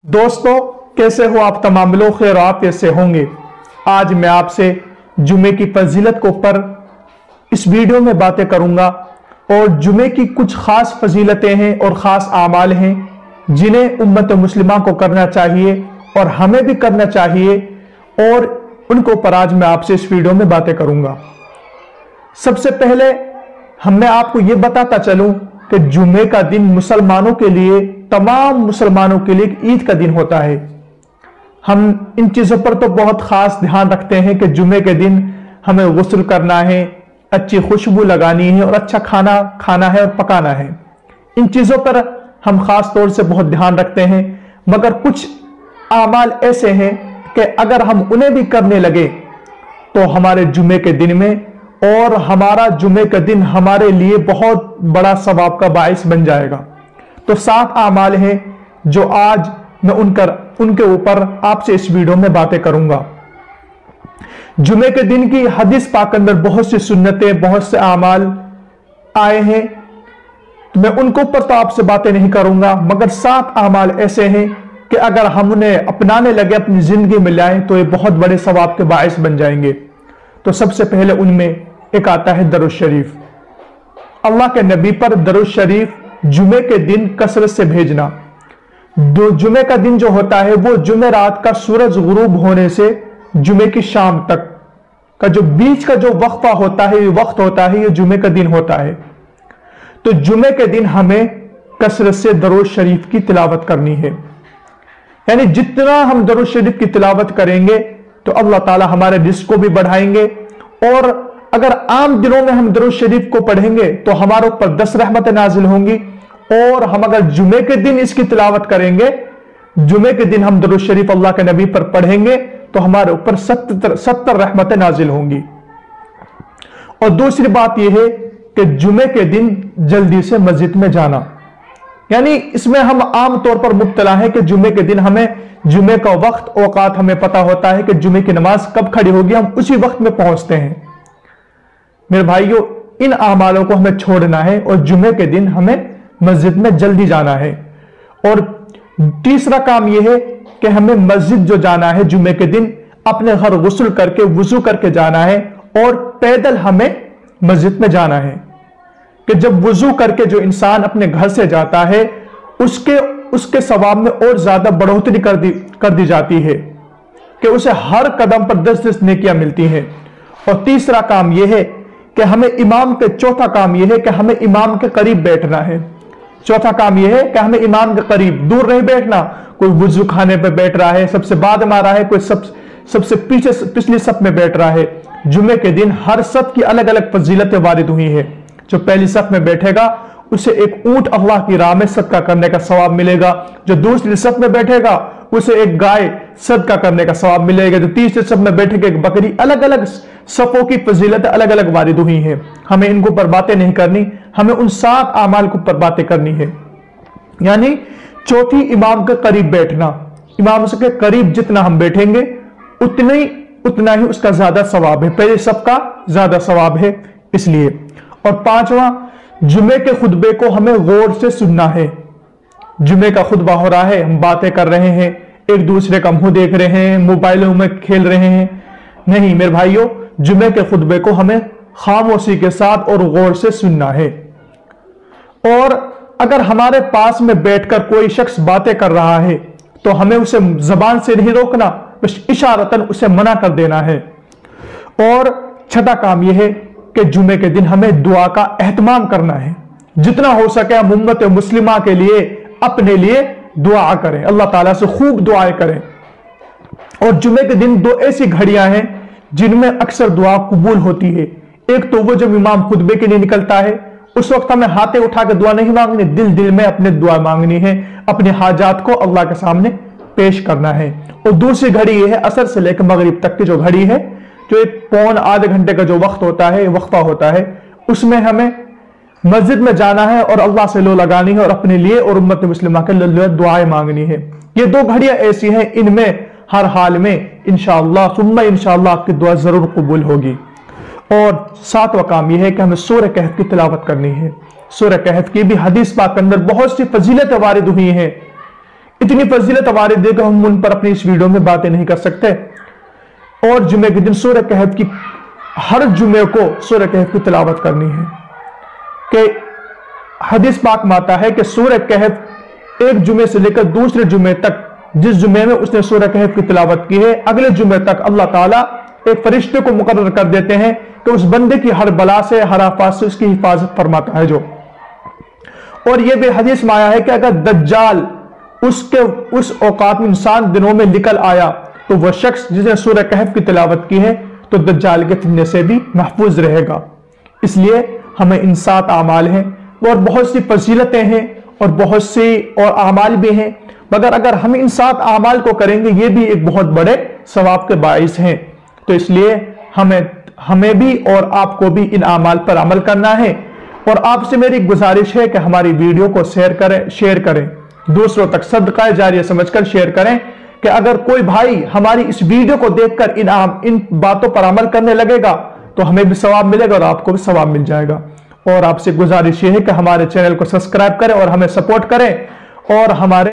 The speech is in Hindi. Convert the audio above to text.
दोस्तों, कैसे हो आप तमाम लोग? खैर आप कैसे होंगे? आज मैं आपसे जुमे की फजीलत के ऊपर इस वीडियो में बातें करूंगा और जुमे की कुछ खास फजीलतें हैं और खास आमाल हैं जिन्हें उम्मत मुस्लिमा को करना चाहिए और हमें भी करना चाहिए, और उनको ऊपर आज मैं आपसे इस वीडियो में बातें करूंगा। सबसे पहले मैं आपको यह बताता चलूं कि जुमे का दिन मुसलमानों के लिए, तमाम मुसलमानों के लिए ईद का दिन होता है। हम इन चीजों पर तो बहुत खास ध्यान रखते हैं कि जुमे के दिन हमें गुस्ल करना है, अच्छी खुशबू लगानी है और अच्छा खाना खाना है और पकाना है। इन चीजों पर हम खास तौर से बहुत ध्यान रखते हैं, मगर कुछ आमाल ऐसे हैं कि अगर हम उन्हें भी करने लगे तो हमारे जुमे के दिन में, और हमारा जुमे का दिन हमारे लिए बहुत बड़ा सवाब का बाइस बन जाएगा। तो 7 आमाल हैं जो आज मैं उनके ऊपर आपसे इस वीडियो में बातें करूंगा। जुमे के दिन की हदीस पाक के अंदर बहुत सी सुन्नतें, बहुत से आमाल आए हैं, तो मैं उनके ऊपर तो आपसे बातें नहीं करूंगा, मगर 7 आमाल ऐसे हैं कि अगर हम उन्हें अपनाने लगे, अपनी जिंदगी में लाएं, तो ये बहुत बड़े सवाब के बाइस बन जाएंगे। तो सबसे पहले उनमें एक आता है दरूद शरीफ। अल्लाह के नबी पर दरूद शरीफ जुमे के दिन कसरत से भेजना। जुमे का दिन जो होता है वो जुमे रात का सूरज गुरूब होने से जुमे की शाम तक का जो बीच का जो वक्फा होता है, ये वक्त होता है, ये जुमे का दिन होता है। तो जुमे के दिन हमें कसरत से दरूद शरीफ की तिलावत करनी है। यानी जितना हम दरूद शरीफ की तिलावत करेंगे तो अल्लाह ताला हमारे रिज़्क़ को भी बढ़ाएंगे, और अगर आम दिनों में हम दरूद शरीफ को पढ़ेंगे तो हमारे ऊपर 10 रहमतें नाजिल होंगी, और हम अगर जुमे के दिन इसकी तिलावत करेंगे, जुमे के दिन हम दरूद शरीफ अल्लाह के नबी पर पढ़ेंगे तो हमारे ऊपर 70 रहमतें नाजिल होंगी। और दूसरी बात यह है कि जुमे के दिन जल्दी से मस्जिद में जाना। यानी इसमें हम आम तौर पर मुब्तला है कि जुमे के दिन हमें जुमे का वक्त, औकात हमें पता होता है कि जुमे की नमाज कब खड़ी होगी, हम उसी वक्त में पहुंचते हैं। मेरे भाइयों, इन आमालों को हमें छोड़ना है और जुमे के दिन हमें मस्जिद में जल्दी जाना है। और तीसरा काम यह है कि हमें मस्जिद जो जाना है जुमे के दिन, अपने घर गुस्ल करके वुजू करके जाना है, और पैदल हमें मस्जिद में जाना है। कि जब वुजू करके जो इंसान अपने घर से जाता है उसके सवाब में और ज्यादा बढ़ोतरी कर दी जाती है कि उसे हर कदम पर 10-10 नेकियां मिलती हैं। और तीसरा काम यह है कि हमें चौथा काम यह है कि हमें इमाम के करीब बैठना है। चौथा काम यह है कि हमें इमाम के करीब, दूर नहीं बैठना। कोई वुजू खाने पे बैठ रहा है, सबसे बाद में आ रहा है, कोई सबसे पिछली सफ में बैठ रहा है। जुमे के दिन हर सफ की अलग अलग फजीलतें वारिद हुई है। जो पहली सफ में बैठेगा उसे एक ऊंट अल्लाह की राह में सदका करने का सवाब मिलेगा। जो दूसरी सफ में बैठेगा उसे एक गाय सदका करने का सवाब मिलेगा। जो तीसरी सफ में बैठेगा एक बकरी। अलग अलग सफों की फजीलतें अलग अलग वारिद हुई हैं। हमें इनको पर बातें नहीं करनी, हमें उन 7 आमाल के ऊपर बातें करनी है। यानी चौथी, इमाम के करीब बैठना। इमाम के करीब जितना हम बैठेंगे उतना ही उसका ज्यादा सवाब है, पहले सबका ज्यादा सवाब है इसलिए। और 5वां, जुमे के खुतबे को हमें गौर से सुनना है। जुमे का खुतबा हो रहा है, हम बातें कर रहे हैं, एक दूसरे का मुंह देख रहे हैं, मोबाइलों में खेल रहे हैं, नहीं मेरे भाइयों, जुमे के खुतबे को हमें खामोशी के साथ और गौर से सुनना है। और अगर हमारे पास में बैठकर कोई शख्स बातें कर रहा है तो हमें उसे जबान से नहीं रोकना, बस इशारतन उसे मना कर देना है। और 6वां काम यह है कि जुमे के दिन हमें दुआ का एहतमाम करना है। जितना हो सके हम उम्मत मुस्लिमा के लिए, अपने लिए दुआ करें, अल्लाह ताला से खूब दुआएं करें। और जुमे के दिन 2 ऐसी घड़ियां हैं जिनमें अक्सर दुआ कबूल होती है। एक तो वो जब इमाम खुतबे के लिए निकलता है, उस वक्त हमें हाथे उठा के दुआ नहीं मांगनी, दिल में अपने दुआ मांगनी है, अपने हाजात को अल्लाह के सामने पेश करना है। और दूसरी घड़ी यह है असर से लेकर मगरिब तक की जो घड़ी है, जो एक पौन आधे घंटे का जो वक्त होता है, वक्फा होता है, उसमें हमें मस्जिद में जाना है और अल्लाह से लो लगानी है और अपने लिए और उम्मत मुस्लिमा के लिए दुआएं मांगनी है। ये 2 घड़ियां ऐसी हैं, इनमें हर हाल में इंशाअल्लाह सुम्मा इंशाअल्लाह आपकी दुआ जरूर कबूल होगी। और 7वां काम यह है कि हमें सूरह कहफ की तिलावत करनी है। सूरह कहफ की भी हदीस पाक के अंदर बहुत सी फजीलतें वारिद हुई हैं इतनी फजीलत हमारे देकर हम उन पर अपनी इस वीडियो में बातें नहीं कर सकते। और जुमे के दिन सूरह कहफ की, हर जुमे को सूरह कहफ की तिलावत करनी है कि हदीस पाक में आता है कि सूरह कहफ एक जुमे से लेकर दूसरे जुमे तक, जिस जुमे में उसने सूरह कहफ की तिलावत की है, अगले जुमे तक अल्लाह ताला एक फरिश्ते को मुकर्रर कर देते हैं कि उस बंदे की हर बला से, हर आफत से उसकी हिफाजत फरमाता है जो। और यह भी हदीस में आया है कि अगर दज्जाल उसके उस औकात में इंसान दिनों में निकल आया तो वह शख्स जिसने सूरह कहफ की तिलावत की है तो दज्जाल के फितने से भी महफूज रहेगा। इसलिए हमें इन 7 आमाल हैं और बहुत सी फजीलतें हैं और बहुत सी और आमाल भी हैं, मगर अगर हम इन 7 आमाल को करेंगे ये भी एक बहुत बड़े सवाब के बाइस हैं। तो इसलिए हमें भी और आपको भी इन आमाल पर अमल करना है। और आपसे मेरी गुजारिश है कि हमारी वीडियो को शेयर करें, दूसरों तक सदका जारिया समझकर शेयर करें कि अगर कोई भाई हमारी इस वीडियो को देखकर इन बातों पर अमल करने लगेगा तो हमें भी सवाब मिलेगा और आपको भी सवाब मिल जाएगा। और आपसे गुजारिश यह है कि हमारे चैनल को सब्सक्राइब करें और हमें सपोर्ट करें और हमारे